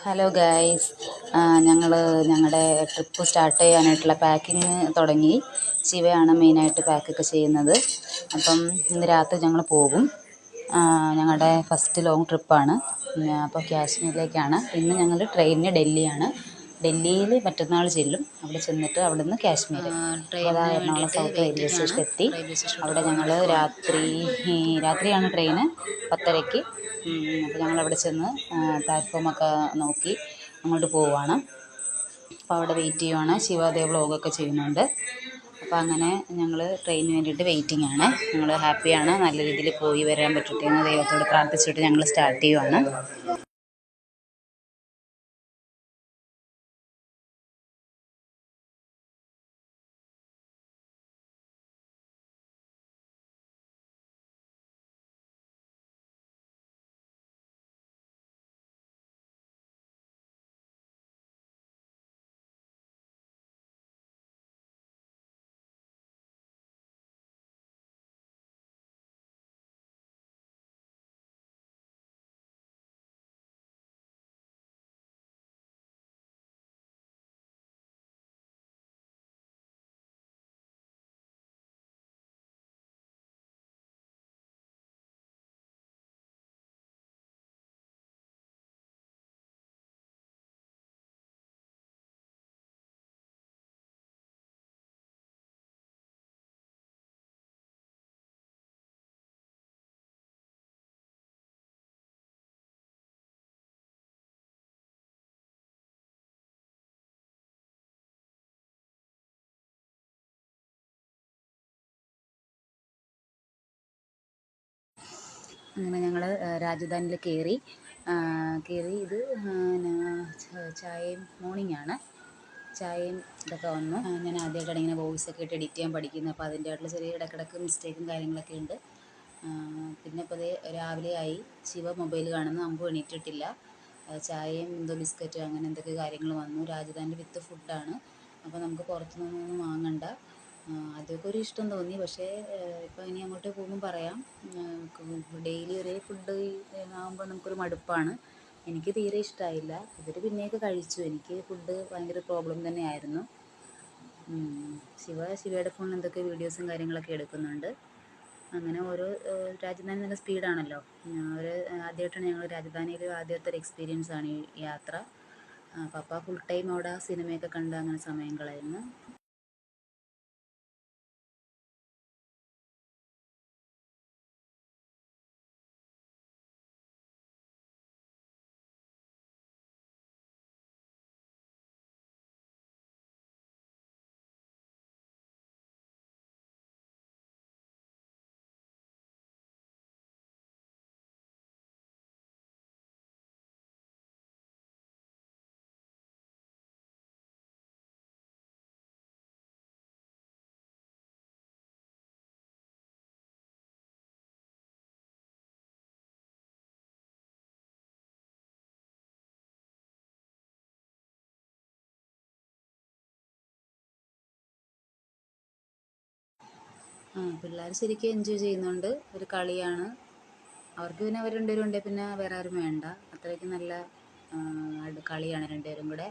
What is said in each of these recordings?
Hello guys, ഞങ്ങൾ ഞങ്ങളുടെ trip start ചെയ്യാനായിട്ടുള്ള പാക്കിങ് തുടങ്ങി. ശിവയാണ് മെയിനായിട്ട് പാക്കൊക്കെ ചെയ്യുന്നത്. അപ്പം ഇന്ന് രാത്രി ഞങ്ങൾ പോകും. ഞങ്ങളുടെ ഫസ്റ്റ് ലോങ് ട്രിപ്പാണ്. അപ്പോൾ കാശ്മീരിലേക്കാണ്. ഇന്ന് ഞങ്ങൾ ട്രെയിനിന് ഡൽഹിയാണ്. ഡൽഹിയിൽ മറ്റന്നാൾ ചെല്ലും. അവിടെ ചെന്നിട്ട് അവിടെ നിന്ന് കാശ്മീർ. അപ്പോൾ അതാ എറണാകുളം സൗത്ത് റെയിൽവേ സ്റ്റേഷനിൽ എത്തി. അവിടെ ഞങ്ങൾ രാത്രിയാണ് ട്രെയിന്, 10:30-ക്ക്. അപ്പോൾ ഞങ്ങളവിടെ ചെന്ന് പ്ലാറ്റ്ഫോമൊക്കെ നോക്കി അങ്ങോട്ട് പോവുകയാണ്. അപ്പോൾ അവിടെ വെയിറ്റ് ചെയ്യുവാണ്. ശിവ വ്ളോഗൊക്കെ ചെയ്യുന്നുണ്ട്. അപ്പോൾ അങ്ങനെ ഞങ്ങൾ ട്രെയിനിന് വേണ്ടിയിട്ട് വെയിറ്റിംഗ് ആണ്. ഞങ്ങൾ ഹാപ്പിയാണ്. നല്ല രീതിയിൽ പോയി വരാൻ പറ്റട്ടെ എന്ന് ദൈവത്തോട് പ്രാർത്ഥിച്ചിട്ട് ഞങ്ങൾ സ്റ്റാർട്ട് ചെയ്യുവാണ്. അങ്ങനെ ഞങ്ങൾ രാജധാനിയിൽ കയറി. ഇത് ചായയും മോർണിംഗാണ്. ചായയും ഇതൊക്കെ വന്നു. ഞാൻ ആദ്യമായിട്ടാണ് ഇങ്ങനെ വോയിസൊക്കെ ഇട്ട് എഡിറ്റ് ചെയ്യാൻ പഠിക്കുന്നത്. അപ്പോൾ അതിൻ്റെതായിട്ടുള്ള ചെറിയ ഇടയ്ക്കിടയ്ക്ക് മിസ്റ്റേക്കും കാര്യങ്ങളൊക്കെ ഉണ്ട്. പിന്നെ ഇപ്പോൾ രാവിലെ ആയി. ശിവ മൊബൈൽ കാണുന്നു. അമ്പു എണീറ്റിട്ടില്ല. ചായയും എന്തോ ബിസ്ക്കറ്റ് അങ്ങനെ എന്തൊക്കെ കാര്യങ്ങൾ വന്നു. രാജധാനിയിൽ വിത്ത് ഫുഡാണ്. അപ്പോൾ നമുക്ക് പുറത്തുനിന്നൊന്നും വാങ്ങണ്ട. ആദ്യമൊക്കെ ഒരു ഇഷ്ടം തോന്നി. പക്ഷേ ഇപ്പോൾ ഇനി അങ്ങോട്ട് പോകുമ്പോൾ പറയാം. ഡെയിലി ഒരേ ഫുഡ് ആകുമ്പോൾ നമുക്കൊരു മടുപ്പാണ്. എനിക്ക് തീരെ ഇഷ്ടമായില്ല. ഇവർ പിന്നെയൊക്കെ കഴിച്ചു. എനിക്ക് ഫുഡ് ഭയങ്കര പ്രോബ്ലം തന്നെയായിരുന്നു. ശിവയുടെ ഫോണിൽ എന്തൊക്കെ വീഡിയോസും കാര്യങ്ങളൊക്കെ എടുക്കുന്നുണ്ട്. അങ്ങനെ ഓരോ രാജധാനി നല്ല സ്പീഡാണല്ലോ. ആദ്യമായിട്ടാണ് ഞങ്ങൾ രാജധാനിയിൽ ആദ്യത്തെ ഒരു എക്സ്പീരിയൻസ് ആണ് ഈ യാത്ര. പപ്പ ഫുൾ ടൈം അവിടെ സിനിമയൊക്കെ കണ്ട് അങ്ങനെ സമയം കളയുന്നു. പിള്ളേർ ശരിക്കും എൻജോയ് ചെയ്യുന്നുണ്ട്. ഒരു കളിയാണ് അവർക്ക്. പിന്നെ അവർ രണ്ടുപേരും ഉണ്ടെങ്കിൽ പിന്നെ വേറെ ആരും വേണ്ട. അത്രയ്ക്ക് നല്ല കളിയാണ് രണ്ടുപേരും കൂടെ.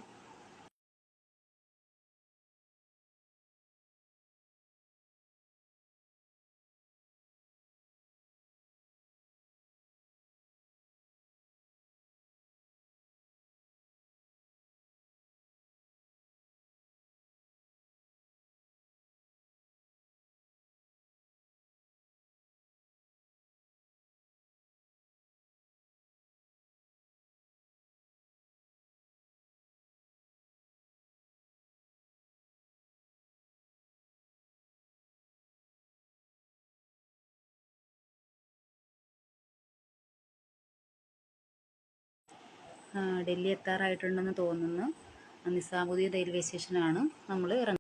ഡൽഹി എത്താറായിട്ടുണ്ടെന്ന് തോന്നുന്നു. നിസാമുദ്ദീൻ റെയിൽവേ സ്റ്റേഷനാണ് നമ്മൾ ഇറങ്ങുന്നത്.